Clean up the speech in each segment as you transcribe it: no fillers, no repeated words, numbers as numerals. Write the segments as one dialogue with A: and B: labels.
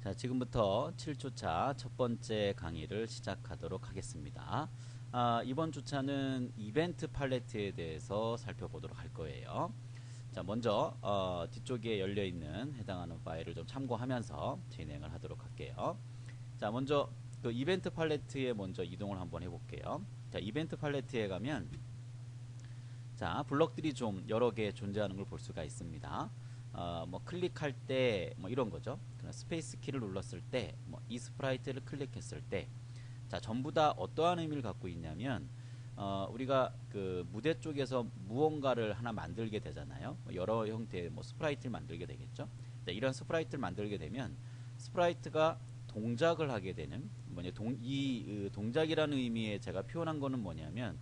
A: 자, 지금부터 7주차 첫 번째 강의를 시작하도록 하겠습니다. 이번 주차는 이벤트 팔레트에 대해서 살펴보도록 할 거예요. 자, 먼저 뒤쪽에 열려있는 해당하는 파일을 좀 참고하면서 진행을 하도록 할게요. 자, 먼저 그 이벤트 팔레트에 먼저 이동을 한번 해볼게요. 자, 이벤트 팔레트에 가면 자, 블럭들이 좀 여러 개 존재하는 걸 볼 수가 있습니다. 뭐 클릭할 때 뭐 이런 거죠. 스페이스 키를 눌렀을 때, 뭐 이 스프라이트를 클릭했을 때, 자, 전부 다 어떠한 의미를 갖고 있냐면, 우리가 그 무대 쪽에서 무언가를 하나 만들게 되잖아요. 뭐 여러 형태의 뭐 스프라이트를 만들게 되겠죠. 자, 이런 스프라이트를 만들게 되면 스프라이트가 동작을 하게 되는 동작이라는 의미에 제가 표현한 거는 뭐냐면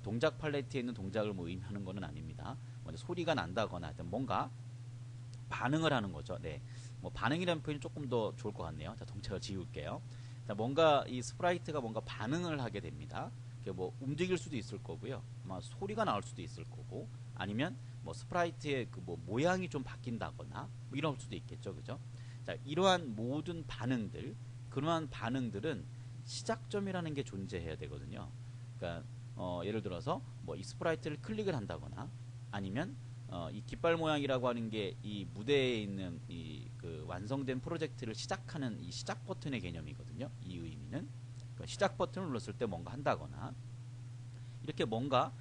A: 동작 팔레트에 있는 동작을 뭐 의미하는 거는 아닙니다. 먼저 소리가 난다거나 뭔가 반응을 하는 거죠. 네, 뭐 반응이라는 표현이 조금 더 좋을 것 같네요. 자, 동작을 지울게요. 자, 뭔가 이 스프라이트가 뭔가 반응을 하게 됩니다. 뭐 움직일 수도 있을 거고요. 아마 소리가 나올 수도 있을 거고, 아니면 뭐 스프라이트의 그 뭐 모양이 좀 바뀐다거나 뭐 이럴 수도 있겠죠, 그죠? 자, 이러한 모든 반응들, 그러한 반응들은 시작점이라는 게 존재해야 되거든요. 그러니까 예를 들어서 뭐 이 스프라이트를 클릭을 한다거나, 아니면 이 깃발 모양이라고 하는 게 이 무대에 있는 이 그 완성된 프로젝트를 시작하는 이 시작 버튼의 개념이거든요. 이 의미는 그러니까 시작 버튼을 눌렀을 때 뭔가 한다거나, 이렇게 뭔가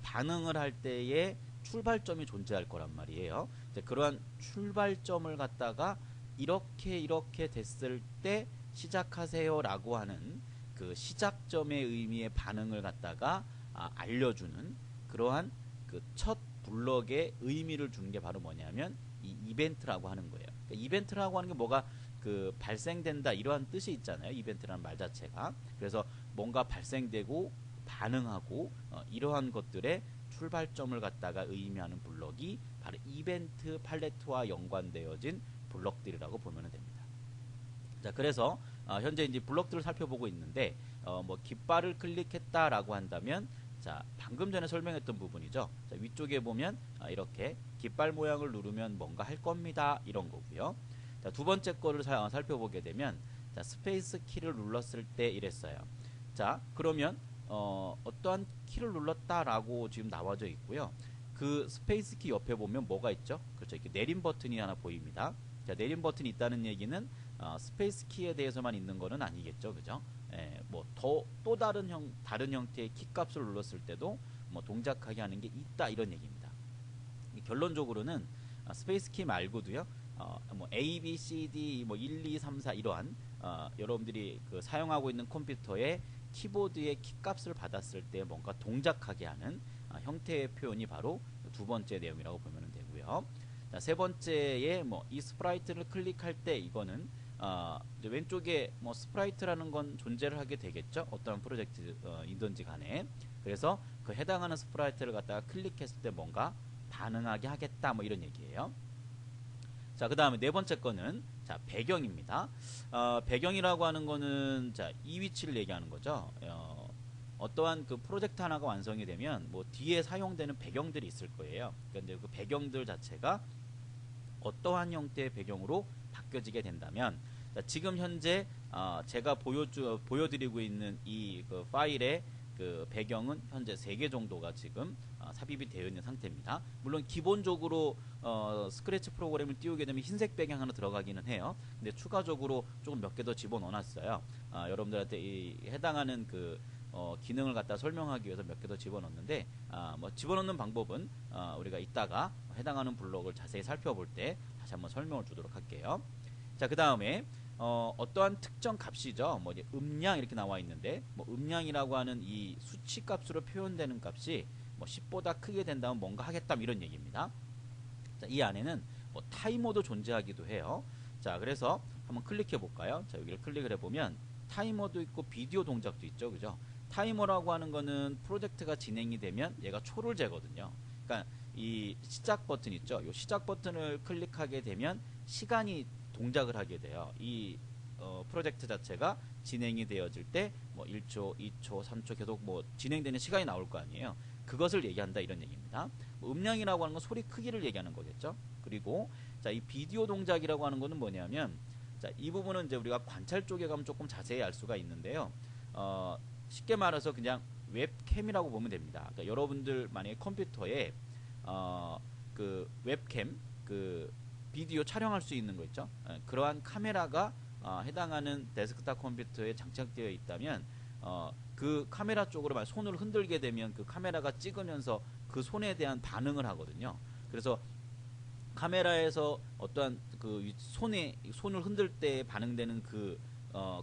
A: 반응을 할 때에 출발점이 존재할 거란 말이에요. 이제 그러한 출발점을 갖다가 이렇게 됐을 때 시작하세요라고 하는 그 시작점의 의미의 반응을 갖다가 알려주는 그러한 그 첫 블럭의 의미를 주는 게 바로 뭐냐면 이 이벤트라고 하는 거예요. 그러니까 이벤트라고 하는 게 뭐가 그 발생된다 이러한 뜻이 있잖아요. 이벤트라는 말 자체가. 그래서 뭔가 발생되고 반응하고 이러한 것들의 출발점을 갖다가 의미하는 블럭이 바로 이벤트 팔레트와 연관되어진 블럭들이라고 보면 됩니다. 자, 그래서 현재 이제 블럭들을 살펴보고 있는데 뭐 깃발을 클릭했다라고 한다면, 자, 방금 전에 설명했던 부분이죠. 자, 위쪽에 보면 이렇게 깃발 모양을 누르면 뭔가 할 겁니다. 이런 거고요. 자, 두 번째 거를 살펴보게 되면, 자, 스페이스 키를 눌렀을 때 이랬어요. 자, 그러면 어떠한 키를 눌렀다라고 지금 나와져 있고요. 그 스페이스 키 옆에 보면 뭐가 있죠? 그렇죠. 이렇게 내림 버튼이 하나 보입니다. 자, 내림 버튼이 있다는 얘기는 스페이스 키에 대해서만 있는 거는 아니겠죠, 그죠? 뭐 또 다른 형태의 키 값을 눌렀을 때도 뭐 동작하게 하는 게 있다 이런 얘기입니다. 결론적으로는 스페이스 키 말고도요, 뭐 A, B, C, D, 뭐 1, 2, 3, 4 이러한 여러분들이 그 사용하고 있는 컴퓨터의 키보드의 키 값을 받았을 때 뭔가 동작하게 하는 형태의 표현이 바로 두 번째 내용이라고 보면 되고요. 자, 세 번째에 뭐 이 스프라이트를 클릭할 때 이거는 이제 왼쪽에 뭐 스프라이트라는 건 존재를 하게 되겠죠. 어떠한 프로젝트이든지 간에. 그래서 그 해당하는 스프라이트를 갖다가 클릭했을 때 뭔가 반응하게 하겠다 뭐 이런 얘기예요. 자, 그 다음에 네 번째 거는 자, 배경입니다. 배경이라고 하는 거는 자, 이 위치를 얘기하는 거죠. 어떠한 그 프로젝트 하나가 완성이 되면 뭐 뒤에 사용되는 배경들이 있을 거예요. 그런데 그 배경들 자체가 어떠한 형태의 배경으로 바뀌어지게 된다면, 자, 지금 현재 제가 보여드리고 있는 이 그 파일의 그 배경은 현재 3개 정도가 지금 삽입이 되어 있는 상태입니다. 물론 기본적으로 스크래치 프로그램을 띄우게 되면 흰색 배경 하나 들어가기는 해요. 근데 추가적으로 조금 몇 개 더 집어넣어 놨어요. 여러분들한테 이 해당하는 그 기능을 갖다 설명하기 위해서 몇 개 더 집어넣는데, 뭐 집어넣는 방법은 우리가 이따가 해당하는 블록을 자세히 살펴볼 때 다시 한번 설명을 주도록 할게요. 자, 그 다음에 어떠한 특정 값이죠. 뭐 이제 음량 이렇게 나와 있는데, 뭐 음량이라고 하는 이 수치 값으로 표현되는 값이 뭐 10보다 크게 된다면 뭔가 하겠다 이런 얘기입니다. 자, 이 안에는 뭐 타이머도 존재하기도 해요. 자, 그래서 한번 클릭해 볼까요? 자, 여기를 클릭을 해보면 타이머도 있고 비디오 동작도 있죠, 그죠? 타이머라고 하는 거는 프로젝트가 진행이 되면 얘가 초를 재거든요. 그러니까 이 시작 버튼 있죠? 이 시작 버튼을 클릭하게 되면 시간이 동작을 하게 돼요. 이 프로젝트 자체가 진행이 되어질 때 뭐 1초, 2초, 3초 계속 뭐 진행되는 시간이 나올 거 아니에요. 그것을 얘기한다 이런 얘기입니다. 뭐 음량이라고 하는 건 소리 크기를 얘기하는 거겠죠. 그리고 자, 이 비디오 동작이라고 하는 거는 뭐냐면 자, 이 부분은 이제 우리가 관찰 쪽에 가면 조금 자세히 알 수가 있는데요. 쉽게 말해서 그냥 웹캠이라고 보면 됩니다. 그러니까 여러분들 만약에 컴퓨터에 그 웹캠, 그 비디오 촬영할 수 있는 거 있죠. 그러한 카메라가 해당하는 데스크탑 컴퓨터에 장착되어 있다면 그 카메라 쪽으로 만약 손을 흔들게 되면 그 카메라가 찍으면서 그 손에 대한 반응을 하거든요. 그래서 카메라에서 어떠한 그 손을 흔들 때 반응되는 그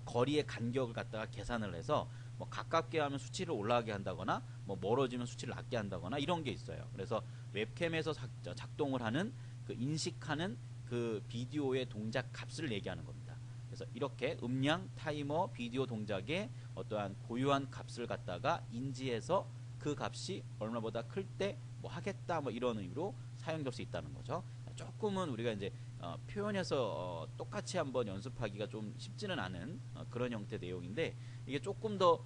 A: 거리의 간격을 갖다가 계산을 해서 뭐 가깝게 하면 수치를 올라가게 한다거나 뭐 멀어지면 수치를 낮게 한다거나 이런 게 있어요. 그래서 웹캠에서 작동을 하는 그 인식하는 그 비디오의 동작 값을 얘기하는 겁니다. 그래서 이렇게 음량, 타이머, 비디오 동작의 어떠한 고유한 값을 갖다가 인지해서 그 값이 얼마보다 클 때 뭐 하겠다 뭐 이런 의미로 사용될 수 있다는 거죠. 조금은 우리가 이제 표현해서 똑같이 한번 연습하기가 좀 쉽지는 않은 그런 형태 내용인데 이게 조금 더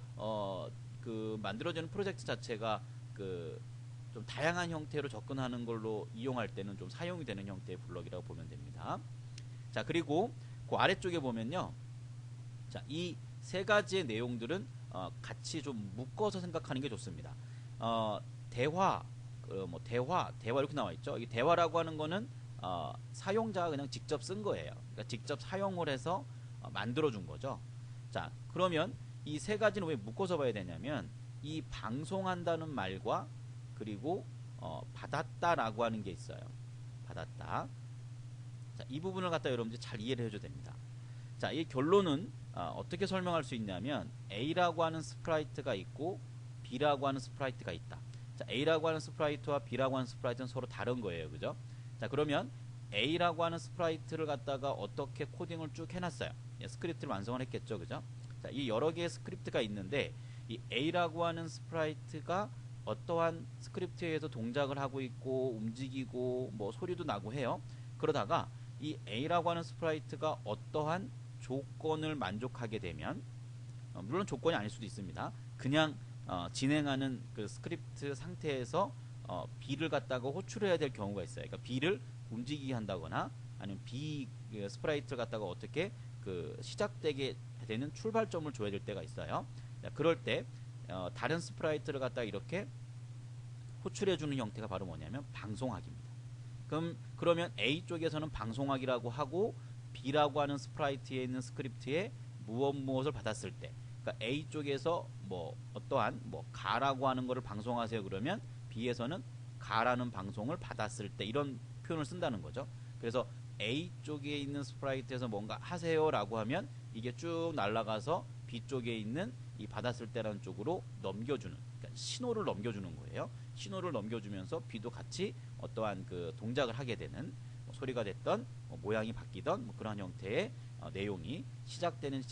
A: 그 만들어지는 프로젝트 자체가 그 좀 다양한 형태로 접근하는 걸로 이용할 때는 좀 사용이 되는 형태의 블럭이라고 보면 됩니다. 자, 그리고 그 아래쪽에 보면요. 자, 이 세 가지의 내용들은 같이 좀 묶어서 생각하는 게 좋습니다. 대화, 대화 이렇게 나와 있죠. 이 대화라고 하는 거는 사용자가 그냥 직접 쓴 거예요. 그러니까 직접 사용을 해서 만들어 준 거죠. 자, 그러면 이 세 가지는 왜 묶어서 봐야 되냐면 이 방송한다는 말과 그리고 받았다라고 하는 게 있어요. 받았다. 자, 이 부분을 갖다 여러분들이 잘 이해를 해줘야 됩니다. 자, 이 결론은 어떻게 설명할 수 있냐면 A라고 하는 스프라이트가 있고 B라고 하는 스프라이트가 있다. 자, A라고 하는 스프라이트와 B라고 하는 스프라이트는 서로 다른 거예요. 그죠? 자, 그러면 A라고 하는 스프라이트를 갖다가 어떻게 코딩을 쭉 해놨어요. 스크립트를 완성을 했겠죠. 그죠? 자, 이 여러 개의 스크립트가 있는데 이 A라고 하는 스프라이트가 어떠한 스크립트에 의해서 동작을 하고 있고 움직이고 뭐 소리도 나고 해요. 그러다가 이 A라고 하는 스프라이트가 어떠한 조건을 만족하게 되면 물론 조건이 아닐 수도 있습니다. 그냥 진행하는 그 스크립트 상태에서 B를 갖다가 호출해야 될 경우가 있어요. 그러니까 B를 움직이게 한다거나 아니면 B 스프라이트를 갖다가 어떻게 그 시작되게 되는 출발점을 줘야 될 때가 있어요. 그럴 때 다른 스프라이트를 갖다가 이렇게 호출해주는 형태가 바로 뭐냐면 방송하기입니다. 그러면 A 쪽에서는 방송하기라고 하고 B라고 하는 스프라이트에 있는 스크립트에 무엇을 받았을 때, 그러니까 A 쪽에서 뭐 어떠한 뭐 가라고 하는 거를 방송하세요 그러면 B에서는 가라는 방송을 받았을 때 이런 표현을 쓴다는 거죠. 그래서 A 쪽에 있는 스프라이트에서 뭔가 하세요라고 하면 이게 쭉 날아가서 B 쪽에 있는 이 받았을 때라는 쪽으로 넘겨주는, 그러니까 신호를 넘겨주는 거예요. 신호를 넘겨주면서 B도 같이 어떠한 그 동작을 하게 되는 뭐 소리가 됐던 뭐 모양이 바뀌던 뭐 그런 형태의 내용이 시작되는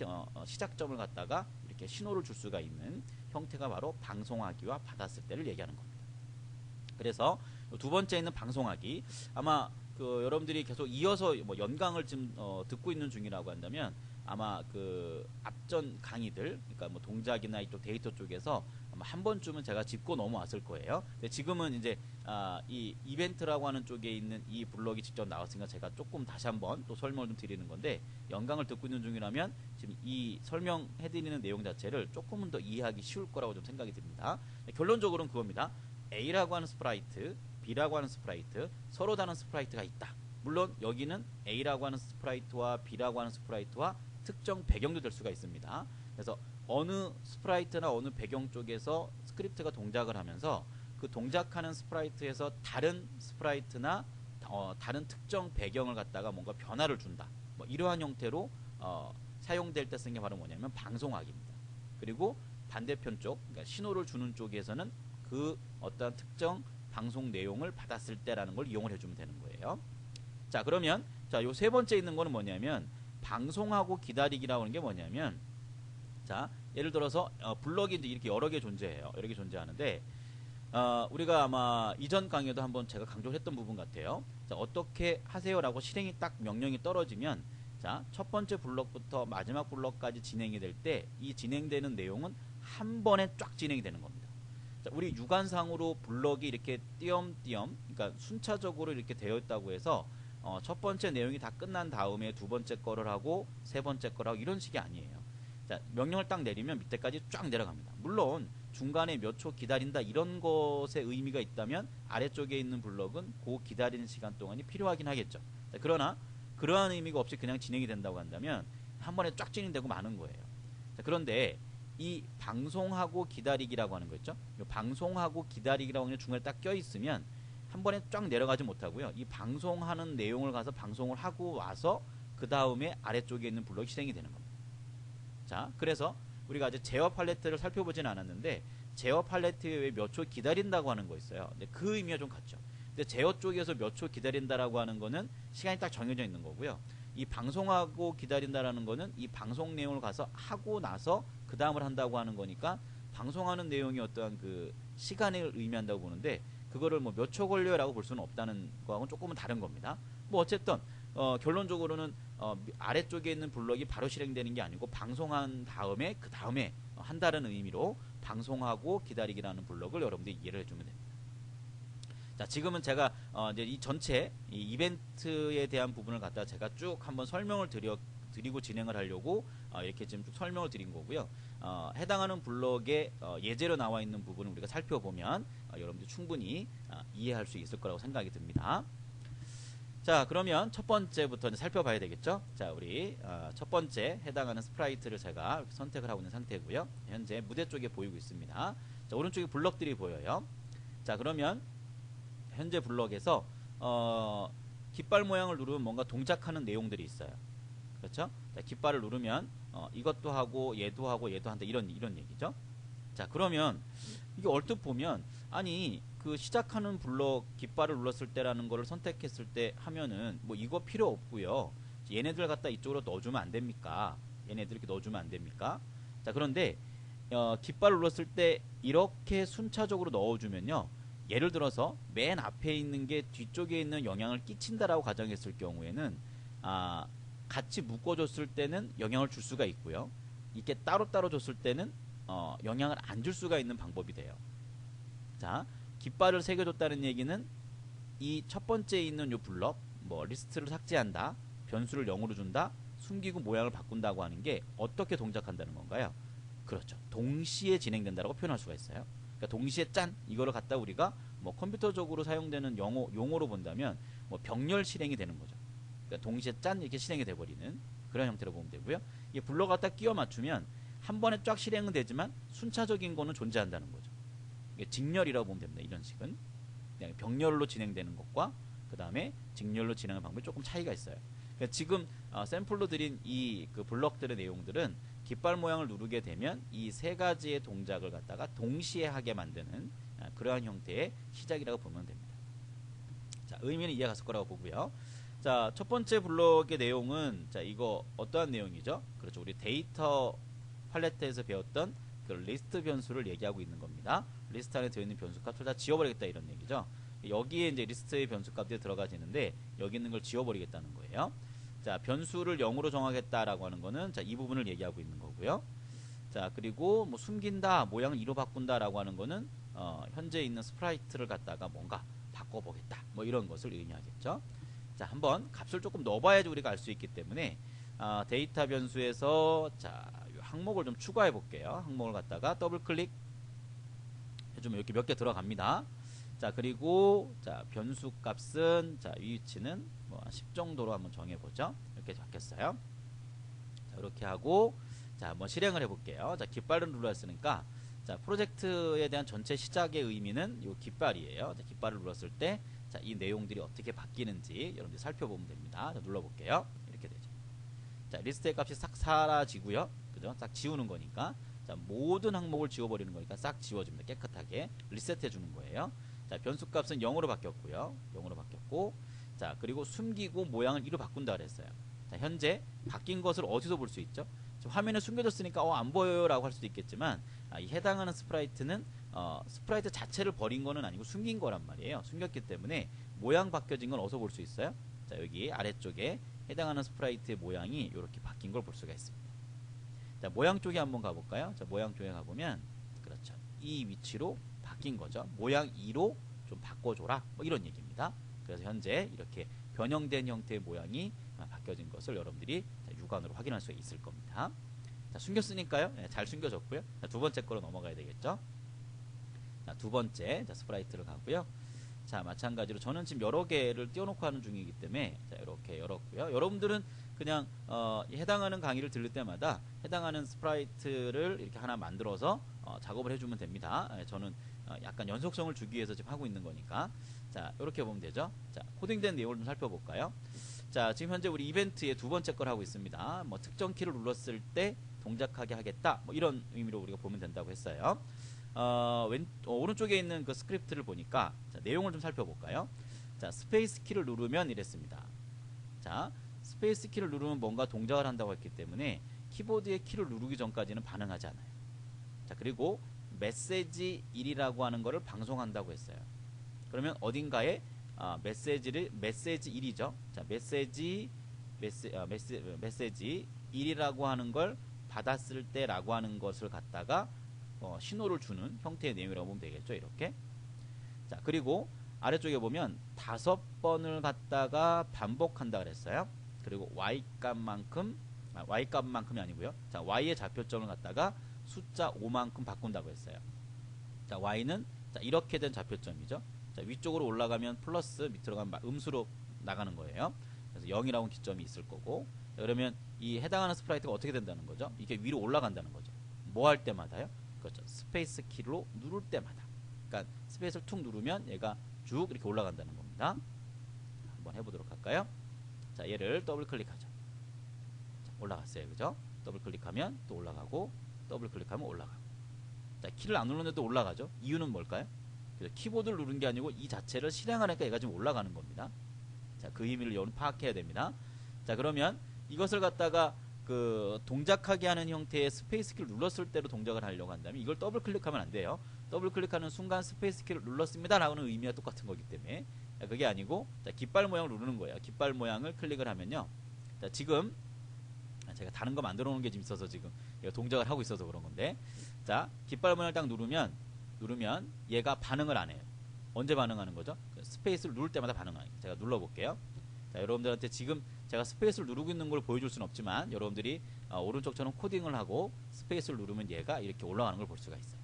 A: 시작점을 갖다가 이렇게 신호를 줄 수가 있는 형태가 바로 방송하기와 받았을 때를 얘기하는 겁니다. 그래서 두 번째 있는 방송하기, 아마 그 여러분들이 계속 이어서 뭐 연강을 지금 듣고 있는 중이라고 한다면 아마 그 앞전 강의들, 그러니까 뭐 동작이나 이쪽 데이터 쪽에서 아마 한 번쯤은 제가 짚고 넘어왔을 거예요. 근데 지금은 이제 이 이벤트라고 하는 쪽에 있는 이 블럭이 직접 나왔으니까 제가 조금 다시 한번 또 설명을 좀 드리는 건데, 연강을 듣고 있는 중이라면 지금 이 설명해드리는 내용 자체를 조금은 더 이해하기 쉬울 거라고 좀 생각이 듭니다. 결론적으로는 그겁니다. A라고 하는 스프라이트, B라고 하는 스프라이트, 서로 다른 스프라이트가 있다. 물론 여기는 A라고 하는 스프라이트와 B라고 하는 스프라이트와 특정 배경도 될 수가 있습니다. 그래서 어느 스프라이트나 어느 배경 쪽에서 스크립트가 동작을 하면서 그 동작하는 스프라이트에서 다른 스프라이트나 다른 특정 배경을 갖다가 뭔가 변화를 준다. 뭐 이러한 형태로 사용될 때 쓰는 게 바로 뭐냐면 방송하기입니다. 그리고 반대편 쪽, 그러니까 신호를 주는 쪽에서는 그 어떤 특정 방송 내용을 받았을 때라는 걸 이용을 해주면 되는 거예요. 자, 그러면 자, 요 세 번째 있는 거는 뭐냐면 방송하고 기다리기라고 하는 게 뭐냐면, 자, 예를 들어서 블럭이 이제 이렇게 여러 개 존재해요. 여러 개 존재하는데 우리가 아마 이전 강의에도 한번 제가 강조를 했던 부분 같아요. 자, 어떻게 하세요라고 실행이 딱 명령이 떨어지면, 자, 첫 번째 블럭부터 마지막 블럭까지 진행이 될 때 이 진행되는 내용은 한 번에 쫙 진행이 되는 겁니다. 자, 우리 육안상으로 블럭이 이렇게 띄엄띄엄, 그러니까 순차적으로 이렇게 되어 있다고 해서 첫 번째 내용이 다 끝난 다음에 두 번째 거를 하고 세 번째 거를 하고 이런 식이 아니에요. 자, 명령을 딱 내리면 밑에까지 쫙 내려갑니다. 물론 중간에 몇 초 기다린다 이런 것에 의미가 있다면 아래쪽에 있는 블럭은 그 기다리는 시간 동안이 필요하긴 하겠죠. 자, 그러나 그러한 의미가 없이 그냥 진행이 된다고 한다면 한 번에 쫙 진행되고 마는 거예요. 자, 그런데 이 방송하고 기다리기라고 하는 거 있죠. 방송하고 기다리기라고 하는 게 중간에 딱 껴있으면 한 번에 쫙 내려가지 못하고요. 이 방송하는 내용을 가서 방송을 하고 와서 그 다음에 아래쪽에 있는 블록이 실행이 되는 겁니다. 자, 그래서 우리가 아직 제어 팔레트를 살펴보진 않았는데 제어 팔레트에 왜 몇 초 기다린다고 하는 거 있어요. 근데 그 의미가 좀 같죠. 근데 제어 쪽에서 몇 초 기다린다라고 하는 거는 시간이 딱 정해져 있는 거고요. 이 방송하고 기다린다라는 거는 이 방송 내용을 가서 하고 나서 그 다음을 한다고 하는 거니까 방송하는 내용이 어떠한 그 시간을 의미한다고 보는데 그거를 뭐 몇 초 걸려라고 볼 수는 없다는 거하고는 조금은 다른 겁니다. 뭐 어쨌든 결론적으로는 아래쪽에 있는 블럭이 바로 실행되는 게 아니고 방송한 다음에 그 다음에 한다는 의미로 방송하고 기다리기라는 블럭을 여러분들이 이해를 해주면 됩니다. 자, 지금은 제가 이제 이 전체 이 이벤트에 대한 부분을 갖다 제가 쭉 한번 설명을 드리고 진행을 하려고 이렇게 지금 쭉 설명을 드린 거고요. 해당하는 블럭에 예제로 나와 있는 부분을 우리가 살펴보면 여러분들 충분히 이해할 수 있을 거라고 생각이 듭니다. 자, 그러면 첫 번째부터 이제 살펴봐야 되겠죠. 자, 우리 첫 번째 해당하는 스프라이트를 제가 이렇게 선택을 하고 있는 상태고요. 현재 무대 쪽에 보이고 있습니다. 자, 오른쪽에 블럭들이 보여요. 자, 그러면 현재 블럭에서 깃발 모양을 누르면 뭔가 동작하는 내용들이 있어요. 그렇죠? 자, 깃발을 누르면 이것도 하고 얘도 하고 얘도 한다 이런 얘기죠. 자, 그러면 이게 얼뜻 보면 아니 그 시작하는 블럭 깃발을 눌렀을 때라는 거를 선택했을 때 하면은 뭐 이거 필요 없고요. 얘네들 갖다 이쪽으로 넣어주면 안 됩니까? 얘네들 이렇게 넣어주면 안 됩니까? 자, 그런데 깃발을 눌렀을 때 이렇게 순차적으로 넣어주면요. 예를 들어서 맨 앞에 있는 게 뒤쪽에 있는 영향을 끼친다라고 가정했을 경우에는 같이 묶어줬을 때는 영향을 줄 수가 있고요. 이렇게 따로따로 줬을 때는 영향을 안 줄 수가 있는 방법이 돼요. 자, 깃발을 새겨줬다는 얘기는 이 첫 번째에 있는 요 블럭, 뭐 리스트를 삭제한다, 변수를 0으로 준다, 숨기고 모양을 바꾼다고 하는 게 어떻게 동작한다는 건가요? 그렇죠. 동시에 진행된다고 표현할 수가 있어요. 그러니까 동시에 짠 이거를 갖다 우리가 뭐 컴퓨터적으로 사용되는 용어로 본다면 뭐 병렬 실행이 되는 거죠. 그러니까 동시에 짠 이렇게 실행이 돼버리는 그런 형태로 보면 되고요. 이 블럭 갖다 끼워 맞추면 한 번에 쫙 실행은 되지만 순차적인 거는 존재한다는 거죠. 이게 직렬이라고 보면 됩니다. 이런 식은 병렬로 진행되는 것과 그 다음에 직렬로 진행하는 방법이 조금 차이가 있어요. 그러니까 지금 샘플로 드린 이 그 블럭들의 내용들은 깃발 모양을 누르게 되면 이 세 가지의 동작을 갖다가 동시에 하게 만드는 그러한 형태의 시작이라고 보면 됩니다. 자, 의미는 이해가 갔을 거라고 보고요. 자, 첫 번째 블럭의 내용은 자, 이거 어떠한 내용이죠? 그렇죠. 우리 데이터 팔레트에서 배웠던 그 리스트 변수를 얘기하고 있는 겁니다. 리스트 안에 들어있는 변수 값을 다 지워버리겠다 이런 얘기죠. 여기에 이제 리스트의 변수 값들이 들어가지 있는데 여기 있는 걸 지워버리겠다는 거예요. 자, 변수를 0으로 정하겠다라고 하는 거는 자, 이 부분을 얘기하고 있는 거고요. 자, 그리고 뭐 숨긴다, 모양을 2로 바꾼다라고 하는 거는 현재 있는 스프라이트를 갖다가 뭔가 바꿔보겠다. 뭐 이런 것을 의미하겠죠. 자, 한번 값을 조금 넣어봐야지 우리가 알 수 있기 때문에 데이터 변수에서 자, 이 항목을 좀 추가해 볼게요. 항목을 갖다가 더블 클릭 해주면 이렇게 몇 개 들어갑니다. 자, 그리고 자, 변수 값은 자, 위치는 뭐 10 정도로 한번 정해보죠. 이렇게 바뀌었어요. 자, 이렇게 하고 자, 한번 실행을 해볼게요. 자, 깃발을 눌렀으니까 자, 프로젝트에 대한 전체 시작의 의미는 이 깃발이에요. 자, 깃발을 눌렀을 때 자, 이 내용들이 어떻게 바뀌는지 여러분들 살펴보면 됩니다. 자, 눌러볼게요. 이렇게 되죠. 자, 리스트의 값이 싹 사라지고요. 그죠? 싹 지우는 거니까. 자, 모든 항목을 지워버리는 거니까 싹 지워집니다. 깨끗하게 리셋해 주는 거예요. 자, 변수 값은 0으로 바뀌었고요. 0으로 바뀌었고, 자, 그리고 숨기고 모양을 2로 바꾼다 그랬어요. 자, 현재 바뀐 것을 어디서 볼 수 있죠? 화면에 숨겨졌으니까 안 보여요 라고 할 수도 있겠지만 이 해당하는 스프라이트는 스프라이트 자체를 버린 거는 아니고 숨긴 거란 말이에요. 숨겼기 때문에 모양 바뀌어진 건 어디서 볼 수 있어요? 자, 여기 아래쪽에 해당하는 스프라이트의 모양이 이렇게 바뀐 걸 볼 수가 있습니다. 자, 모양 쪽에 한번 가볼까요? 자, 모양 쪽에 가보면 그렇죠. 이 위치로 바뀐 거죠. 모양 2로 좀 바꿔줘라 뭐 이런 얘기입니다. 그래서 현재 이렇게 변형된 형태의 모양이 바뀌어진 것을 여러분들이 육안으로 확인할 수 있을 겁니다. 자, 숨겼으니까요. 네, 잘 숨겨졌고요. 자, 두 번째 거로 넘어가야 되겠죠. 자, 두 번째 스프라이트를 가고요. 자, 마찬가지로 저는 지금 여러 개를 띄워놓고 하는 중이기 때문에 자, 이렇게 열었고요. 여러분들은 그냥 해당하는 강의를 들을 때마다 해당하는 스프라이트를 이렇게 하나 만들어서 작업을 해주면 됩니다. 저는 약간 연속성을 주기 위해서 지금 하고 있는 거니까. 자, 이렇게 보면 되죠. 자, 코딩된 내용을 좀 살펴볼까요? 자, 지금 현재 우리 이벤트의 두 번째 걸 하고 있습니다. 뭐 특정 키를 눌렀을 때 동작하게 하겠다. 뭐 이런 의미로 우리가 보면 된다고 했어요. 오른쪽에 있는 그 스크립트를 보니까 자, 내용을 좀 살펴볼까요? 자, 스페이스 키를 누르면 이랬습니다. 자, 스페이스 키를 누르면 뭔가 동작을 한다고 했기 때문에 키보드의 키를 누르기 전까지는 반응하지 않아요. 자, 그리고 메시지 1이라고 하는 거를 방송한다고 했어요. 그러면 어딘가에 메시지 1이죠. 자, 메시지 1이라고 하는 걸 받았을 때라고 하는 것을 갖다가 신호를 주는 형태의 내용이라고 보면 되겠죠. 이렇게. 자, 그리고 아래쪽에 보면 5번을 갖다가 반복한다 그랬어요. 그리고 y값만큼이 아니고요. 자, y의 좌표점을 갖다가 숫자 5만큼 바꾼다고 했어요. 자, y는 자, 이렇게 된 좌표점이죠. 자, 위쪽으로 올라가면 플러스, 밑으로 가면 음수로 나가는 거예요. 그래서 0이라고 기점이 있을 거고. 자, 그러면 이 해당하는 스프라이트가 어떻게 된다는 거죠? 이게 위로 올라간다는 거죠. 뭐 할 때마다요? 그렇죠. 스페이스 키로 누를 때마다. 그러니까 스페이스를 툭 누르면 얘가 쭉 이렇게 올라간다는 겁니다. 한번 해보도록 할까요? 자, 얘를 더블 클릭하죠. 자, 올라갔어요. 그죠? 더블 클릭하면 또 올라가고, 더블 클릭하면 올라가고. 자, 키를 안 누르는데도 올라가죠? 이유는 뭘까요? 키보드를 누른 게 아니고 이 자체를 실행하니까 얘가 지금 올라가는 겁니다. 자, 그 의미를 여러분 파악해야 됩니다. 자, 그러면 이것을 갖다가 그 동작하게 하는 형태의 스페이스 키를 눌렀을 때로 동작을 하려고 한다면 이걸 더블 클릭하면 안 돼요. 더블 클릭하는 순간 스페이스 키를 눌렀습니다 라는 의미와 똑같은 거기 때문에. 자, 그게 아니고 자, 깃발 모양을 누르는 거예요. 깃발 모양을 클릭을 하면요. 자, 지금 제가 다른 거 만들어 놓은 게 좀 있어서 지금 동작을 하고 있어서 그런 건데, 자, 깃발 모양을 딱 누르면 얘가 반응을 안 해요. 언제 반응하는 거죠? 스페이스를 누를 때마다 반응하는 거예요. 제가 눌러볼게요. 자, 여러분들한테 지금 제가 스페이스를 누르고 있는 걸 보여줄 수는 없지만 여러분들이 오른쪽처럼 코딩을 하고 스페이스를 누르면 얘가 이렇게 올라가는 걸 볼 수가 있어요.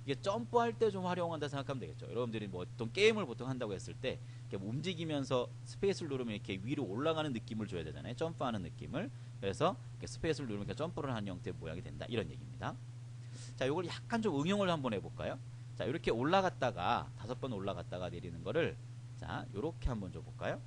A: 이게 점프할 때 좀 활용한다 생각하면 되겠죠. 여러분들이 뭐 어떤 게임을 보통 한다고 했을 때 이렇게 움직이면서 스페이스를 누르면 이렇게 위로 올라가는 느낌을 줘야 되잖아요. 점프하는 느낌을. 그래서 이렇게 스페이스를 누르면 점프를 하는 형태의 모양이 된다. 이런 얘기입니다. 자, 요걸 약간 좀 응용을 한번 해볼까요? 자, 이렇게 올라갔다가 5번 올라갔다가 내리는 거를 자, 요렇게 한번 줘볼까요?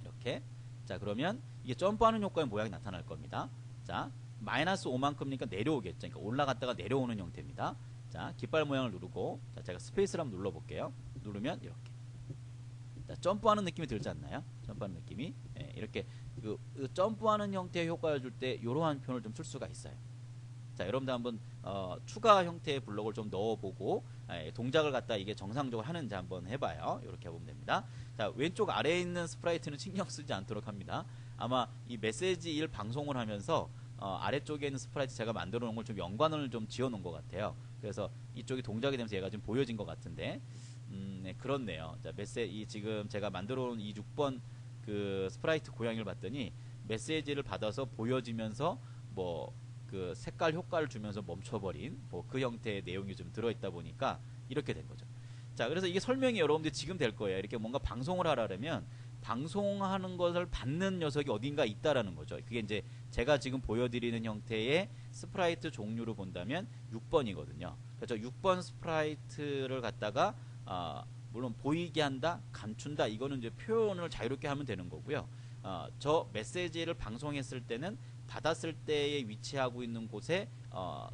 A: 이렇게. 자, 그러면 이게 점프하는 효과의 모양이 나타날 겁니다. 자, 마이너스 5만큼이니까 내려오겠죠. 그러니까 올라갔다가 내려오는 형태입니다. 자, 깃발 모양을 누르고 자, 제가 스페이스를 한번 눌러볼게요. 누르면 이렇게. 자, 점프하는 느낌이 들지 않나요? 점프하는 느낌이. 예, 이렇게 그 점프하는 형태의 효과를 줄 때 이러한 표현을 좀 쓸 수가 있어요. 자, 여러분들 한번 추가 형태의 블록을 좀 넣어보고 동작을 갖다 이게 정상적으로 하는지 한번 해봐요. 이렇게 해보면 됩니다. 자, 왼쪽 아래에 있는 스프라이트는 신경 쓰지 않도록 합니다. 아마 이 메시지 1 방송을 하면서 아래쪽에 있는 스프라이트 제가 만들어 놓은 걸 좀 연관을 좀 지어 놓은 것 같아요. 그래서 이쪽이 동작이 되면서 얘가 좀 보여진 것 같은데 네, 그렇네요. 자, 지금 제가 만들어 놓은 이 6번 그 스프라이트 고양이를 봤더니 메시지를 받아서 보여지면서 뭐 그 색깔 효과를 주면서 멈춰버린 뭐 그 형태의 내용이 좀 들어있다 보니까 이렇게 된 거죠. 자, 그래서 이게 설명이 여러분들 지금 될 거예요. 이렇게 뭔가 방송을 하려면 방송하는 것을 받는 녀석이 어딘가 있다라는 거죠. 그게 이제 제가 지금 보여드리는 형태의 스프라이트 종류로 본다면 6번이거든요. 그래서 6번 스프라이트를 갖다가 물론 보이게 한다, 감춘다, 이거는 이제 표현을 자유롭게 하면 되는 거고요. 저 메시지를 방송했을 때는 받았을 때에 위치하고 있는 곳에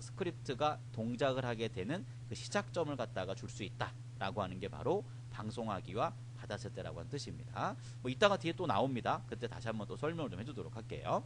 A: 스크립트가 동작을 하게 되는 그 시작점을 갖다가 줄 수 있다라고 하는 게 바로 방송하기와 받았을 때라고 하는 뜻입니다. 뭐 이따가 뒤에 또 나옵니다. 그때 다시 한번 또 설명을 좀 해주도록 할게요.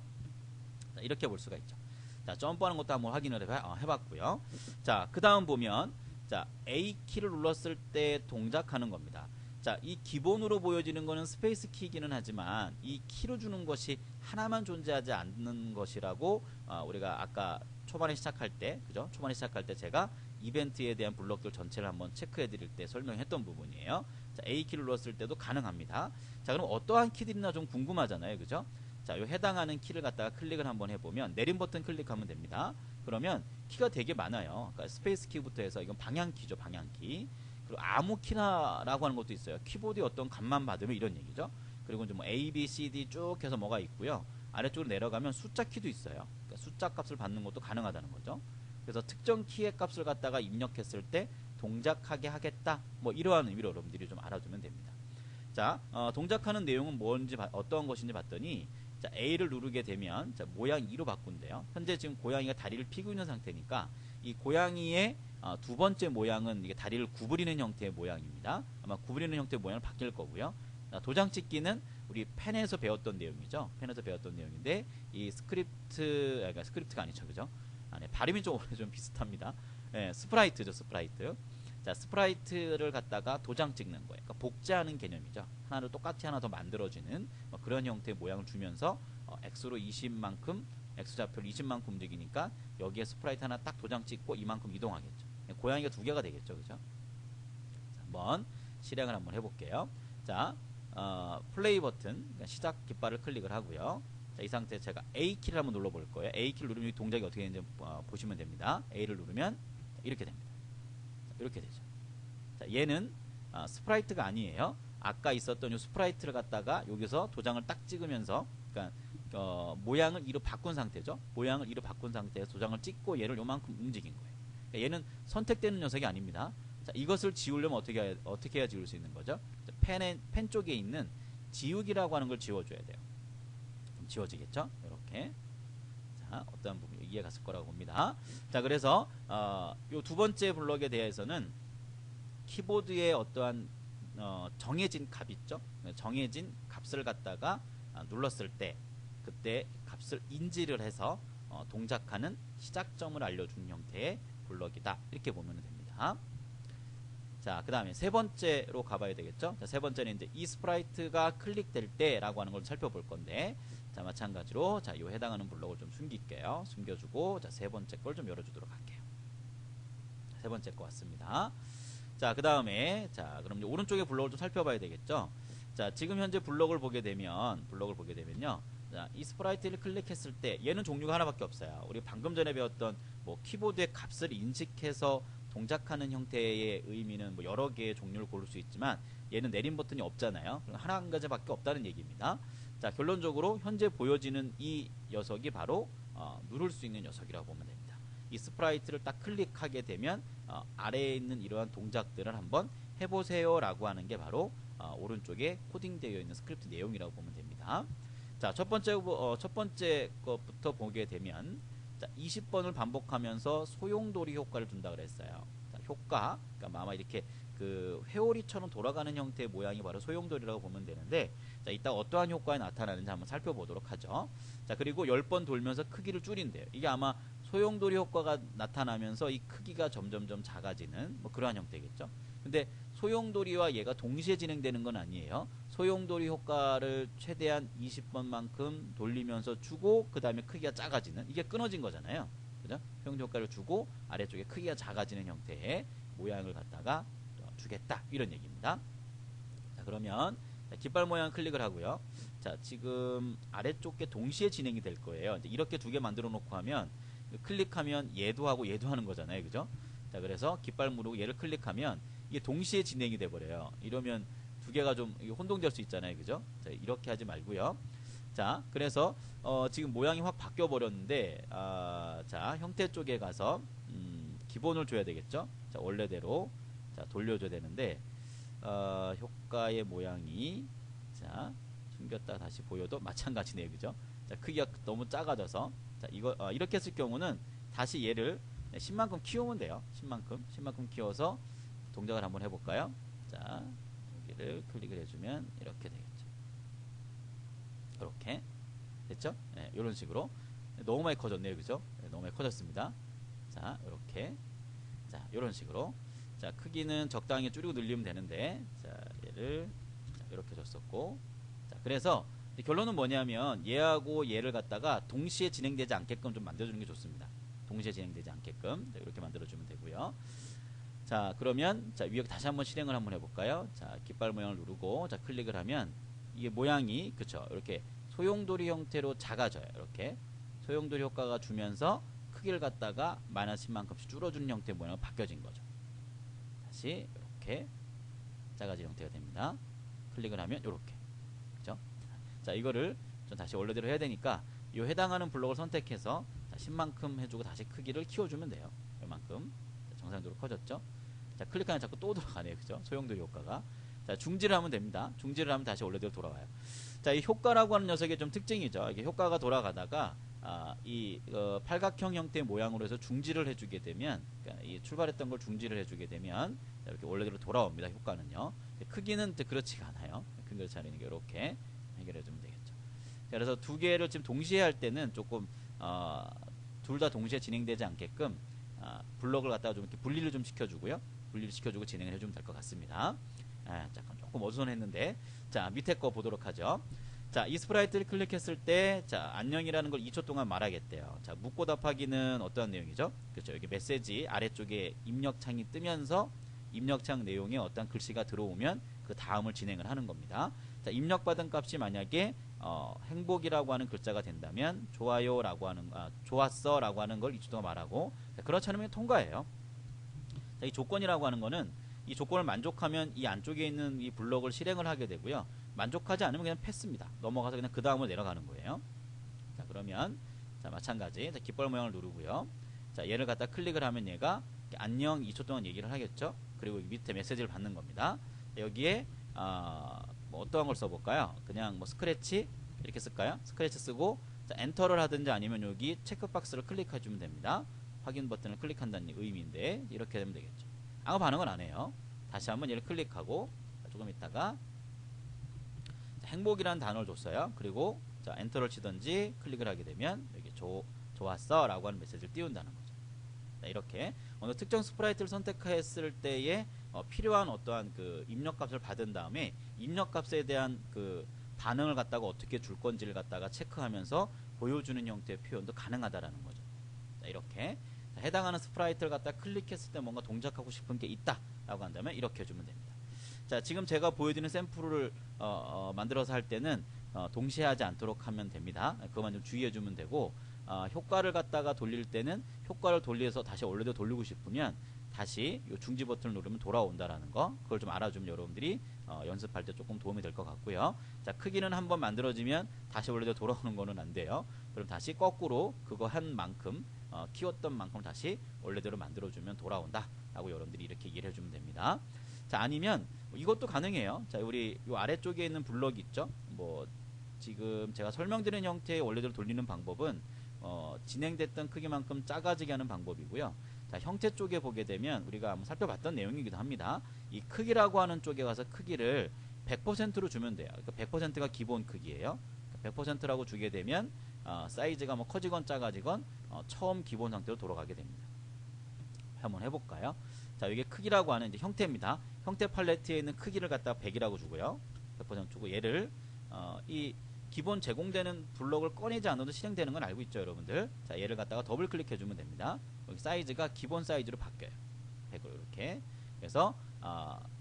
A: 자, 이렇게 볼 수가 있죠. 자, 점프하는 것도 한번 확인을 해봤고요. 자, 그 다음 보면 자, A키를 눌렀을 때 동작하는 겁니다. 자, 이 기본으로 보여지는 거는 스페이스 키이기는 하지만 이 키로 주는 것이 하나만 존재하지 않는 것이라고 우리가 아까 초반에 시작할 때, 그죠? 초반에 시작할 때 제가 이벤트에 대한 블록들 전체를 한번 체크해 드릴 때 설명했던 부분이에요. 자, A키를 눌렀을 때도 가능합니다. 자, 그럼 어떠한 키들이나 좀 궁금하잖아요. 그죠? 자, 요 해당하는 키를 갖다가 클릭을 한번 해보면 내림 버튼 클릭하면 됩니다. 그러면 키가 되게 많아요. 그러니까 스페이스 키부터 해서 이건 방향키죠. 방향키. 그리고 아무 키나라고 하는 것도 있어요. 키보드에 어떤 값만 받으면 이런 얘기죠. 그리고 이제 뭐 A, B, C, D 쭉 해서 뭐가 있고요. 아래쪽으로 내려가면 숫자 키도 있어요. 그러니까 숫자 값을 받는 것도 가능하다는 거죠. 그래서 특정 키의 값을 갖다가 입력했을 때 동작하게 하겠다. 뭐 이러한 의미로 여러분들이 좀 알아두면 됩니다. 자, 동작하는 내용은 뭔지 어떤 것인지 봤더니 자, A를 누르게 되면 자, 모양 2로 바꾼대요. 현재 지금 고양이가 다리를 피고 있는 상태니까 이 고양이의 두 번째 모양은 이게 다리를 구부리는 형태의 모양입니다. 아마 구부리는 형태의 모양을 바뀔 거고요. 자, 도장 찍기는 우리 펜에서 배웠던 내용이죠. 펜에서 배웠던 내용인데 이 그러니까 스크립트가 아니죠, 그죠? 네, 발음이 좀 비슷합니다. 네, 스프라이트죠, 스프라이트. 자, 스프라이트를 갖다가 도장 찍는 거예요. 그러니까 복제하는 개념이죠. 하나를 똑같이 하나 더 만들어지는 그런 형태의 모양을 주면서 X로 20만큼, X좌표를 20만큼 움직이니까 여기에 스프라이트 하나 딱 도장 찍고 이만큼 이동하겠죠. 고양이가 두 개가 되겠죠, 그죠? 자, 한번 실행을 한번 해볼게요. 자, 플레이 버튼, 그러니까 시작 깃발을 클릭을 하고요. 자, 이 상태에 제가 A키를 한번 눌러볼 거예요. A키를 누르면 이 동작이 어떻게 되는지 보시면 됩니다. A를 누르면 이렇게 됩니다. 이렇게 되죠. 자, 얘는 스프라이트가 아니에요. 아까 있었던 이 스프라이트를 갖다가 여기서 도장을 딱 찍으면서 그러니까 모양을 2로 바꾼 상태죠. 모양을 2로 바꾼 상태에서 도장을 찍고 얘를 요만큼 움직인 거예요. 그러니까 얘는 선택되는 녀석이 아닙니다. 자, 이것을 지우려면 어떻게 해야 지울 수 있는 거죠? 자, 펜 쪽에 있는 지우기라고 하는 걸 지워줘야 돼요. 그럼 지워지겠죠? 이렇게. 자, 어떤 부분이 이해 갔을 거라고 봅니다. 자, 그래서 요 두 번째 블럭에 대해서는 키보드에 어떠한 정해진 값 있죠? 정해진 값을 갖다가 눌렀을 때 그때 값을 인지를 해서 동작하는 시작점을 알려주는 형태의 블럭이다. 이렇게 보면 됩니다. 자, 그 다음에 세 번째로 가봐야 되겠죠? 자, 세 번째는 이제 이 스프라이트가 클릭될 때라고 하는 걸 살펴볼 건데, 자, 마찬가지로 자, 요 해당하는 블록을 좀 숨길게요. 숨겨주고, 자, 세 번째 걸 좀 열어주도록 할게요. 세 번째 거 왔습니다. 자, 그 다음에, 자, 그럼 이제 오른쪽에 블록을 좀 살펴봐야 되겠죠? 자, 지금 현재 블록을 보게 되면요. 자, 이 스프라이트를 클릭했을 때, 얘는 종류가 하나밖에 없어요. 우리 방금 전에 배웠던 뭐 키보드의 값을 인식해서 동작하는 형태의 의미는 뭐 여러 개의 종류를 고를 수 있지만 얘는 내림 버튼이 없잖아요. 하나 한 가지밖에 없다는 얘기입니다. 자, 결론적으로 현재 보여지는 이 녀석이 바로 누를 수 있는 녀석이라고 보면 됩니다. 이 스프라이트를 딱 클릭하게 되면 아래에 있는 이러한 동작들을 한번 해보세요 라고 하는 게 바로 오른쪽에 코딩되어 있는 스크립트 내용이라고 보면 됩니다. 자, 첫 번째 것부터 보게 되면 자, 20번을 반복하면서 소용돌이 효과를 준다 그랬어요. 자, 효과, 그러니까 아마 이렇게 그 회오리처럼 돌아가는 형태의 모양이 바로 소용돌이라고 보면 되는데, 자, 이따 어떠한 효과가 나타나는지 한번 살펴보도록 하죠. 자, 그리고 10번 돌면서 크기를 줄인대요. 이게 아마 소용돌이 효과가 나타나면서 이 크기가 점점점 작아지는 뭐 그러한 형태겠죠. 근데 소용돌이와 얘가 동시에 진행되는 건 아니에요. 소용돌이 효과를 최대한 20번만큼 돌리면서 주고 그 다음에 크기가 작아지는, 이게 끊어진 거잖아요. 그죠? 소용돌이 효과를 주고 아래쪽에 크기가 작아지는 형태의 모양을 갖다가 주겠다, 이런 얘기입니다. 자, 그러면 깃발 모양 클릭을 하고요. 자, 지금 아래쪽 게 동시에 진행이 될 거예요. 이제 이렇게 두 개 만들어 놓고 하면 클릭하면 얘도 하고 얘도 하는 거잖아요. 그죠? 자, 그래서 깃발 누르고 얘를 클릭하면 이게 동시에 진행이 돼 버려요. 이러면 두 개가 좀 혼동될 수 있잖아요. 그죠? 자, 이렇게 하지 말고요. 자, 그래서 지금 모양이 확 바뀌어 버렸는데, 자, 형태 쪽에 가서 기본을 줘야 되겠죠? 자, 원래대로 자, 돌려줘야 되는데, 효과의 모양이 자, 숨겼다 다시 보여도 마찬가지네요. 그죠? 자, 크기가 너무 작아져서, 자, 이거 이렇게 했을 경우는 다시 얘를 10만큼 키우면 돼요. 10만큼 키워서 동작을 한번 해볼까요? 자, 여기를 클릭을 해주면 이렇게 되겠죠. 이렇게 됐죠? 네, 이런 식으로. 너무 많이 커졌네요. 그죠? 네, 너무 많이 커졌습니다. 자, 이렇게. 자, 이런 식으로. 자, 크기는 적당히 줄이고 늘리면 되는데, 자, 얘를 자, 이렇게 줬었고. 자, 그래서 결론은 뭐냐면 얘하고 얘를 갖다가 동시에 진행되지 않게끔 좀 만들어주는 게 좋습니다. 동시에 진행되지 않게끔. 자, 이렇게 만들어주면 되고요. 자, 그러면 자, 위에 다시 한번 실행을 한번 해볼까요? 자, 깃발 모양을 누르고 자, 클릭을 하면 이게 모양이 그쵸? 이렇게 소용돌이 형태로 작아져요. 이렇게 소용돌이 효과가 주면서 크기를 갖다가 마이너스 10만큼씩 줄어주는 형태의 모양으로 바뀌어진 거죠. 다시 이렇게 작아진 형태가 됩니다. 클릭을 하면 이렇게 그죠? 자, 이거를 좀 다시 원래대로 해야 되니까 이 해당하는 블록을 선택해서 10만큼 해주고 다시 크기를 키워주면 돼요. 이만큼 정상적으로 커졌죠? 자, 클릭하면 자꾸 또 들어가네요. 그죠? 소용돌이 효과가. 자, 중지를 하면 됩니다. 중지를 하면 다시 원래대로 돌아와요. 자, 이 효과라고 하는 녀석의 좀 특징이죠. 이게 효과가 돌아가다가 팔각형 형태의 모양으로 해서 중지를 해주게 되면, 그러니까 이 출발했던 걸 중지를 해주게 되면 이렇게 원래대로 돌아옵니다. 효과는요. 크기는 그렇지가 않아요. 큰 그렇지 않으니까 이렇게 해결해주면 되겠죠. 자, 그래서 두 개를 지금 동시에 할 때는 조금 둘 다 동시에 진행되지 않게끔 블럭을 갖다가 좀 이렇게 분리를 좀 시켜주고요. 분리를 시켜주고 진행을 해주면 될 것 같습니다. 잠깐 조금 어수선했는데, 자, 밑에 거 보도록 하죠. 자, 이 스프라이트를 클릭했을 때, 자, 안녕이라는 걸 2초 동안 말하겠대요. 자, 묻고 답하기는 어떠한 내용이죠? 그렇죠. 여기 메시지 아래쪽에 입력창이 뜨면서 입력창 내용에 어떤 글씨가 들어오면 그 다음을 진행을 하는 겁니다. 자, 입력받은 값이 만약에 행복이라고 하는 글자가 된다면 좋아요라고 하는 좋았어라고 하는 걸 2초 동안 말하고, 자, 그렇지 않으면 통과예요. 자, 이 조건이라고 하는 거는 이 조건을 만족하면 이 안쪽에 있는 이 블럭을 실행을 하게 되고요. 만족하지 않으면 그냥 패스입니다. 넘어가서 그냥 그 다음을 내려가는 거예요. 자, 그러면 자, 마찬가지 자, 깃발 모양을 누르고요. 자, 얘를 갖다 클릭을 하면 얘가 안녕 2초 동안 얘기를 하겠죠. 그리고 밑에 메시지를 받는 겁니다. 자, 여기에 뭐 어떠한 걸 써볼까요? 그냥 뭐 스크래치 이렇게 쓸까요? 스크래치 쓰고 자, 엔터를 하든지 아니면 여기 체크박스를 클릭해 주면 됩니다. 확인 버튼을 클릭한다는 의미인데 이렇게 되면 되겠죠. 아무 반응은 안 해요. 다시 한번 얘를 클릭하고 조금 있다가 행복이라는 단어를 줬어요. 그리고 자, 엔터를 치든지 클릭을 하게 되면 여기 좋았어 라고 하는 메시지를 띄운다는 거죠. 자, 이렇게 어느 특정 스프라이트를 선택했을 때에 필요한 어떠한 그 입력값을 받은 다음에 입력값에 대한 그 반응을 갖다가 어떻게 줄 건지를 갖다가 체크하면서 보여주는 형태의 표현도 가능하다라는 거죠. 자, 이렇게 자, 해당하는 스프라이트를 갖다 클릭했을 때 뭔가 동작하고 싶은 게 있다 라고 한다면 이렇게 해주면 됩니다. 자, 지금 제가 보여드리는 샘플을 만들어서 할 때는 동시에 하지 않도록 하면 됩니다. 그것만 좀 주의해 주면 되고, 효과를 갖다가 돌릴 때는 효과를 돌려서 다시 원래대로 돌리고 싶으면 다시 이 중지 버튼을 누르면 돌아온다라는 거, 그걸 좀 알아주면 여러분들이 연습할 때 조금 도움이 될 것 같고요. 자, 크기는 한번 만들어지면 다시 원래대로 돌아오는 거는 안 돼요. 그럼 다시 거꾸로 그거 한 만큼 키웠던 만큼 다시 원래대로 만들어주면 돌아온다 라고 여러분들이 이렇게 이해를 해주면 됩니다. 자, 아니면 이것도 가능해요. 자, 우리 요 아래쪽에 있는 블럭 있죠? 뭐 지금 제가 설명드린 형태의 원래대로 돌리는 방법은 진행됐던 크기만큼 작아지게 하는 방법이고요. 자, 형태 쪽에 보게 되면 우리가 한번 살펴봤던 내용이기도 합니다. 이 크기라고 하는 쪽에 가서 크기를 100%로 주면 돼요. 그러니까 100%가 기본 크기예요. 100%라고 주게 되면 사이즈가 뭐 커지건 작아지건 처음 기본 상태로 돌아가게 됩니다. 한번 해볼까요? 자, 이게 크기라고 하는 이제 형태입니다. 형태 팔레트에 있는 크기를 갖다가 100이라고 주고요. 100% 주고 얘를 이 기본 제공되는 블록을 꺼내지 않아도 실행되는 건 알고 있죠, 여러분들. 자, 얘를 갖다가 더블 클릭해 주면 됩니다. 여기 사이즈가 기본 사이즈로 바뀌어요. 100으로 이렇게. 그래서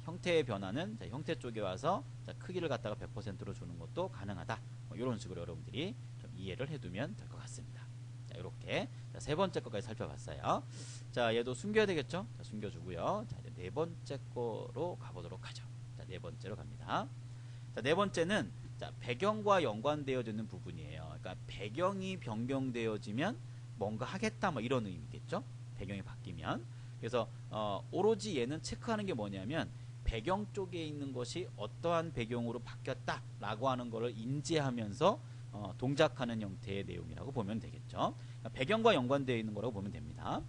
A: 형태의 변화는 자, 형태 쪽에 와서 자, 크기를 갖다가 100%로 주는 것도 가능하다. 뭐 이런 식으로 여러분들이 좀 이해를 해두면 될 것 같습니다. 자, 이렇게 세 번째 거까지 살펴봤어요. 자, 얘도 숨겨야 되겠죠? 자, 숨겨주고요. 자, 이제 네 번째 거로 가보도록 하죠. 자, 네 번째로 갑니다. 자, 네 번째는 자, 배경과 연관되어지는 부분이에요. 그러니까 배경이 변경되어지면 뭔가 하겠다 뭐 이런 의미겠죠? 배경이 바뀌면. 그래서 오로지 얘는 체크하는 게 뭐냐면 배경 쪽에 있는 것이 어떠한 배경으로 바뀌었다라고 하는 것을 인지하면서 동작하는 형태의 내용이라고 보면 되겠죠. 그러니까 배경과 연관되어 있는 거라고 보면 됩니다.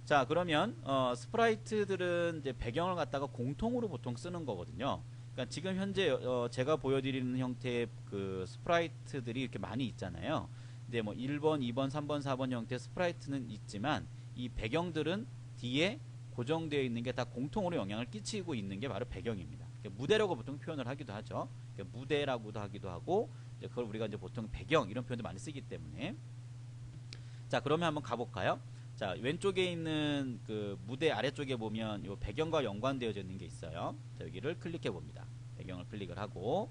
A: 자, 그러면 스프라이트들은 이제 배경을 갖다가 공통으로 보통 쓰는 거거든요. 그러니까 지금 현재 제가 보여드리는 형태의 그 스프라이트들이 이렇게 많이 있잖아요. 근데 뭐 1번, 2번, 3번, 4번 형태의 스프라이트는 있지만 이 배경들은 뒤에 고정되어 있는 게 다 공통으로 영향을 끼치고 있는 게 바로 배경입니다. 그러니까 무대라고 보통 표현을 하기도 하죠. 그러니까 무대라고도 하기도 하고 이제 그걸 우리가 이제 보통 배경 이런 표현도 많이 쓰기 때문에 자, 그러면 한번 가볼까요? 자, 자, 왼쪽에 있는 그 무대 아래쪽에 보면 요 배경과 연관되어져 있는 게 있어요. 자, 여기를 클릭해 봅니다. 배경을 클릭을 하고,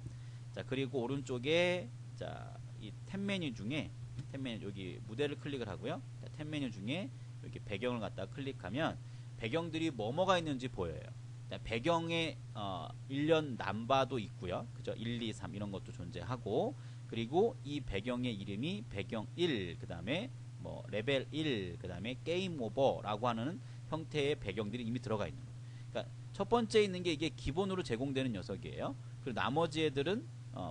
A: 자, 그리고 오른쪽에 자, 이 탭 메뉴 중에 탭 메뉴 여기 무대를 클릭을 하고요. 자, 탭 메뉴 중에 여기 배경을 갖다 클릭하면 배경들이 뭐뭐가 있는지 보여요. 자, 배경에 일련 남바도 있고요. 그죠? 1, 2, 3 이런 것도 존재하고, 그리고 이 배경의 이름이 배경 1, 그 다음에 뭐 레벨 1, 그 다음에 게임 오버라고 하는 형태의 배경들이 이미 들어가 있는 거예요. 그러니까 첫 번째 있는 게 이게 기본으로 제공되는 녀석이에요. 그리고 나머지 애들은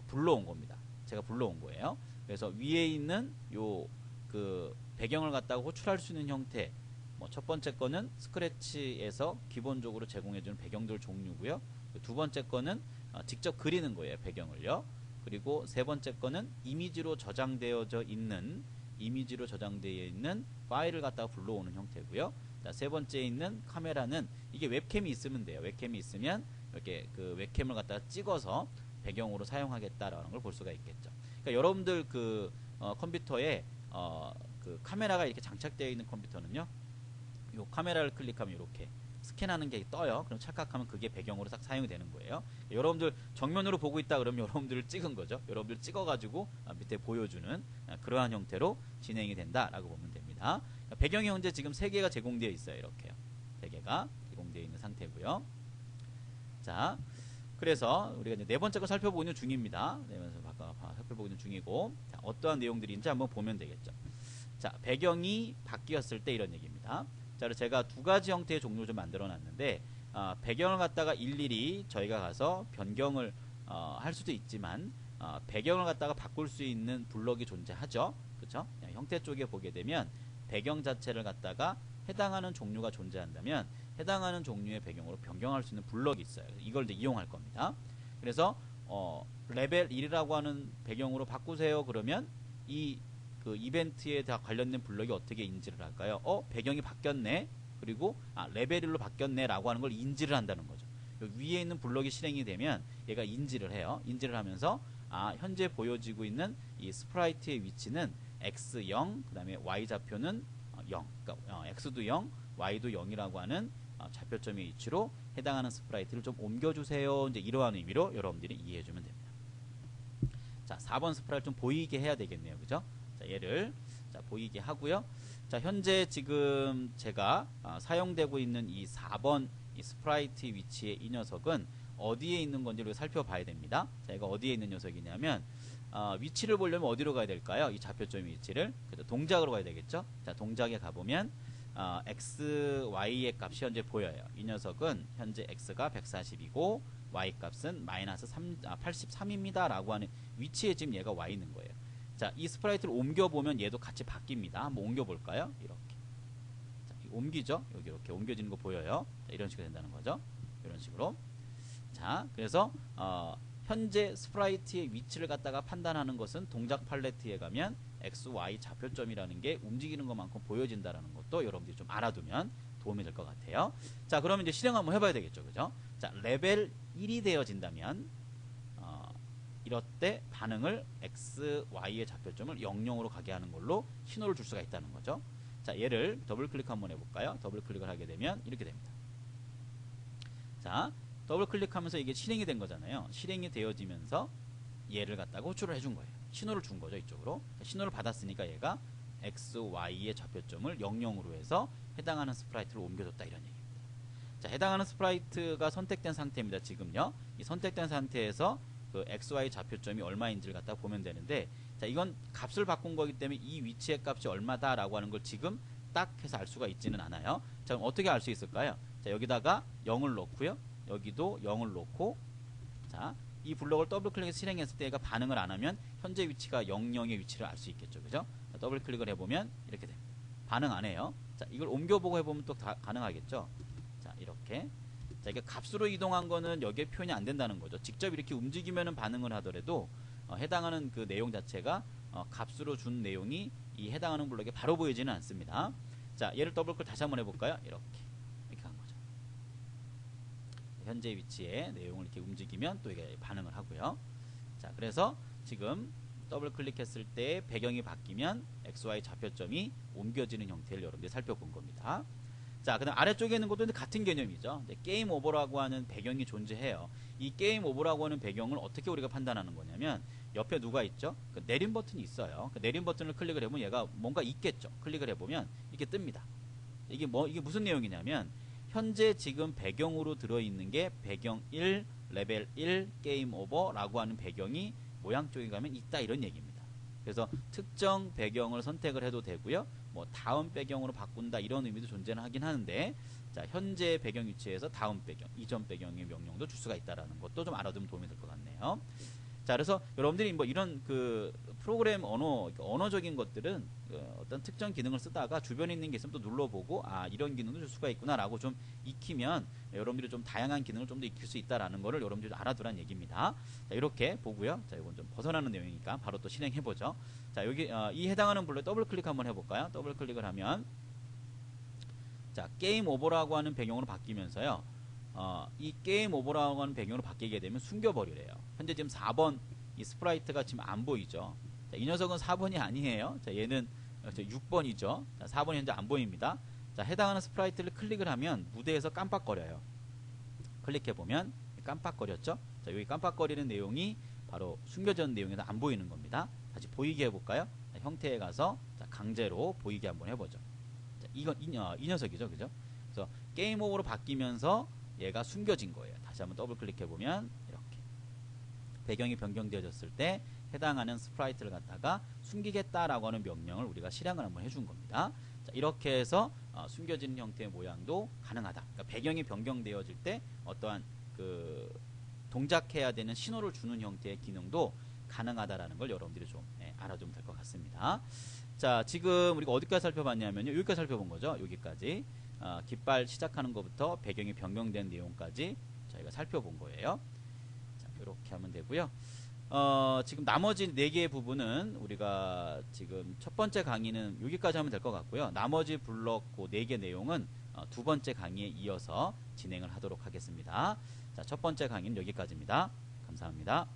A: 불러온 겁니다. 제가 불러온 거예요. 그래서 위에 있는 요 그 배경을 갖다가 호출할 수 있는 형태, 뭐 첫 번째 거는 스크래치에서 기본적으로 제공해주는 배경들 종류고요. 두 번째 거는 직접 그리는 거예요, 배경을요. 그리고 세 번째 거는 이미지로 저장되어 있는 파일을 갖다가 불러오는 형태고요. 자, 세 번째에 있는 카메라는 이게 웹캠이 있으면 돼요. 웹캠이 있으면 이렇게 그 웹캠을 갖다가 찍어서 배경으로 사용하겠다라는 걸 볼 수가 있겠죠. 그러니까 여러분들 그 컴퓨터에 그 카메라가 이렇게 장착되어 있는 컴퓨터는요, 요 카메라를 클릭하면 이렇게 스캔하는 게 떠요. 그럼 찰칵하면 그게 배경으로 딱 사용이 되는 거예요. 여러분들 정면으로 보고 있다 그러면 여러분들을 찍은 거죠. 여러분들 찍어가지고 밑에 보여주는 그러한 형태로 진행이 된다라고 보면 됩니다. 배경이 현재 지금 3개가 제공되어 있어요. 이렇게요. 3개가 제공되어 있는 상태고요. 자, 그래서 우리가 이제 네 번째 거 살펴보는 중입니다. 네 번째 살펴보는 중이고, 자, 어떠한 내용들인지 한번 보면 되겠죠. 자, 배경이 바뀌었을 때 이런 얘기입니다. 자, 그래서 제가 두 가지 형태의 종류를 좀 만들어 놨는데, 배경을 갖다가 일일이 저희가 가서 변경을 할 수도 있지만, 배경을 갖다가 바꿀 수 있는 블럭이 존재하죠. 그렇죠? 형태 쪽에 보게 되면 배경 자체를 갖다가 해당하는 종류가 존재한다면 해당하는 종류의 배경으로 변경할 수 있는 블럭이 있어요. 이걸 이제 이용할 겁니다. 그래서 레벨 1이라고 하는 배경으로 바꾸세요. 그러면 이 그 이벤트에 다 관련된 블럭이 어떻게 인지를 할까요? 배경이 바뀌었네. 그리고 레벨 1로 바뀌었네 라고 하는 걸 인지를 한다는 거죠. 위에 있는 블럭이 실행이 되면 얘가 인지를 해요. 인지를 하면서 현재 보여지고 있는 이 스프라이트의 위치는 x0, 그 다음에 y좌표는 0, 그러니까 x도 0, y도 0이라고 하는 좌표점의 위치로 해당하는 스프라이트를 좀 옮겨주세요. 이제 이러한 의미로 여러분들이 이해해주면 됩니다. 자, 4번 스프라이트 좀 보이게 해야 되겠네요. 그죠? 자, 얘를 보이게 하고요. 자, 현재 지금 제가 사용되고 있는 이 4번 이 스프라이트 위치의 이 녀석은 어디에 있는 건지를 살펴봐야 됩니다. 자, 이거 어디에 있는 녀석이냐면 위치를 보려면 어디로 가야 될까요? 이 좌표점 위치를. 그래서 동작으로 가야 되겠죠? 자, 동작에 가보면 x, y의 값이 현재 보여요. 이 녀석은 현재 x가 140이고 y 값은 마이너스 83입니다 라고 하는 위치에 지금 얘가 와 있는 거예요. 자, 이 스프라이트를 옮겨보면 얘도 같이 바뀝니다. 한번 옮겨볼까요? 이렇게. 자, 옮기죠? 여기 이렇게 옮겨지는 거 보여요? 자, 이런 식으로 된다는 거죠. 이런 식으로. 자, 그래서 현재 스프라이트의 위치를 갖다가 판단하는 것은 동작 팔레트에 가면 x, y 좌표점이라는 게 움직이는 것만큼 보여진다는 것도 여러분들이 좀 알아두면 도움이 될 것 같아요. 자, 그러면 이제 실행 한번 해봐야 되겠죠. 그죠? 자, 레벨 1이 되어진다면 이럴 때 반응을 x, y의 좌표점을 00으로 가게 하는 걸로 신호를 줄 수가 있다는 거죠. 자, 얘를 더블 클릭 한번 해볼까요? 더블 클릭을 하게 되면 이렇게 됩니다. 자, 더블 클릭하면서 이게 실행이 된 거잖아요. 실행이 되어지면서 얘를 갖다가 호출을 해준 거예요. 신호를 준 거죠, 이쪽으로. 신호를 받았으니까 얘가 x, y의 좌표점을 00으로 해서 해당하는 스프라이트를 옮겨줬다 이런 얘기입니다. 자, 해당하는 스프라이트가 선택된 상태입니다. 지금요. 이 선택된 상태에서 그 XY 좌표점이 얼마인지를 갖다 보면 되는데, 자, 이건 값을 바꾼 거기 때문에 이 위치의 값이 얼마다라고 하는 걸 지금 딱 해서 알 수가 있지는 않아요. 자, 그럼 어떻게 알 수 있을까요? 자, 여기다가 0을 넣고요. 여기도 0을 넣고, 자, 이 블럭을 더블 클릭해서 실행했을 때 얘가 반응을 안 하면 현재 위치가 00의 위치를 알 수 있겠죠. 그죠? 자, 더블 클릭을 해보면 이렇게 됩니다. 반응 안 해요. 자, 이걸 옮겨보고 해보면 또 다 가능하겠죠. 자, 이렇게. 자, 이게 값으로 이동한 거는 여기에 표현이 안 된다는 거죠. 직접 이렇게 움직이면은 반응을 하더라도 해당하는 그 내용 자체가 값으로 준 내용이 이 해당하는 블록에 바로 보이지는 않습니다. 자, 얘를 더블 클릭 다시 한번 해볼까요? 이렇게 간 거죠. 현재 위치에 내용을 이렇게 움직이면 또 이게 반응을 하고요. 자, 그래서 지금 더블 클릭했을 때 배경이 바뀌면 XY 좌표점이 옮겨지는 형태를 여러분들이 살펴본 겁니다. 자, 그 다음 아래쪽에 있는 것도 같은 개념이죠. 게임 오버라고 하는 배경이 존재해요. 이 게임 오버라고 하는 배경을 어떻게 우리가 판단하는 거냐면 옆에 누가 있죠? 그 내림 버튼이 있어요. 그 내림 버튼을 클릭을 해보면 얘가 뭔가 있겠죠. 클릭을 해보면 이게 뜹니다. 이게 무슨 내용이냐면 현재 지금 배경으로 들어있는 게 배경 1, 레벨 1, 게임 오버라고 하는 배경이 모양 쪽에 가면 있다 이런 얘기입니다. 그래서 특정 배경을 선택을 해도 되고요. 뭐 다음 배경으로 바꾼다 이런 의미도 존재하긴 하는데 자, 현재 배경 위치에서 다음 배경, 이전 배경의 명령도 줄 수가 있다라는 것도 좀 알아두면 도움이 될 것 같네요. 자, 그래서 여러분들이 뭐 이런 그 프로그램 언어적인 것들은 어떤 특정 기능을 쓰다가 주변에 있는 게 있으면 또 눌러보고 아 이런 기능도 줄 수가 있구나라고 좀 익히면 여러분들이 좀 다양한 기능을 좀 더 익힐 수 있다라는 거를 여러분들이 알아두란 얘기입니다. 자, 이렇게 보고요. 자, 이건 좀 벗어나는 내용이니까 바로 또 실행해 보죠. 자, 여기 이 해당하는 블록에 더블 클릭 한번 해볼까요? 더블 클릭을 하면 자, 게임 오버라고 하는 배경으로 바뀌면서요. 이 게임 오버라고 하는 배경으로 바뀌게 되면 숨겨버리래요. 현재 지금 4번 이 스프라이트가 지금 안 보이죠. 자, 이 녀석은 4번이 아니에요. 자, 얘는 6번이죠. 자, 4번이 현재 안 보입니다. 자, 해당하는 스프라이트를 클릭을 하면 무대에서 깜빡거려요. 클릭해보면 깜빡거렸죠. 자, 여기 깜빡거리는 내용이 바로 숨겨져 있는 내용에서 안 보이는 겁니다. 다시 보이게 해볼까요? 자, 형태에 가서 자, 강제로 보이게 한번 해보죠. 자, 이건 이 녀석이죠. 그죠? 그래서 게임 오버로 바뀌면서 얘가 숨겨진 거예요. 다시 한번 더블 클릭해보면 이렇게 배경이 변경되어졌을 때 해당하는 스프라이트를 갖다가 숨기겠다라고 하는 명령을 우리가 실행을 한번 해준 겁니다. 자, 이렇게 해서 숨겨지는 형태의 모양도 가능하다. 그러니까 배경이 변경되어질 때 어떠한 그 동작해야 되는 신호를 주는 형태의 기능도 가능하다라는 걸 여러분들이 좀 알아두면 될 것 같습니다. 자, 지금 우리가 어디까지 살펴봤냐면요. 여기까지 살펴본 거죠. 여기까지. 깃발 시작하는 것부터 배경이 변경된 내용까지 저희가 살펴본 거예요. 자, 이렇게 하면 되고요. 지금 나머지 4개의 부분은 우리가 지금 첫 번째 강의는 여기까지 하면 될 것 같고요. 나머지 블록 그 4개 내용은 두 번째 강의에 이어서 진행을 하도록 하겠습니다. 자, 첫 번째 강의는 여기까지입니다. 감사합니다.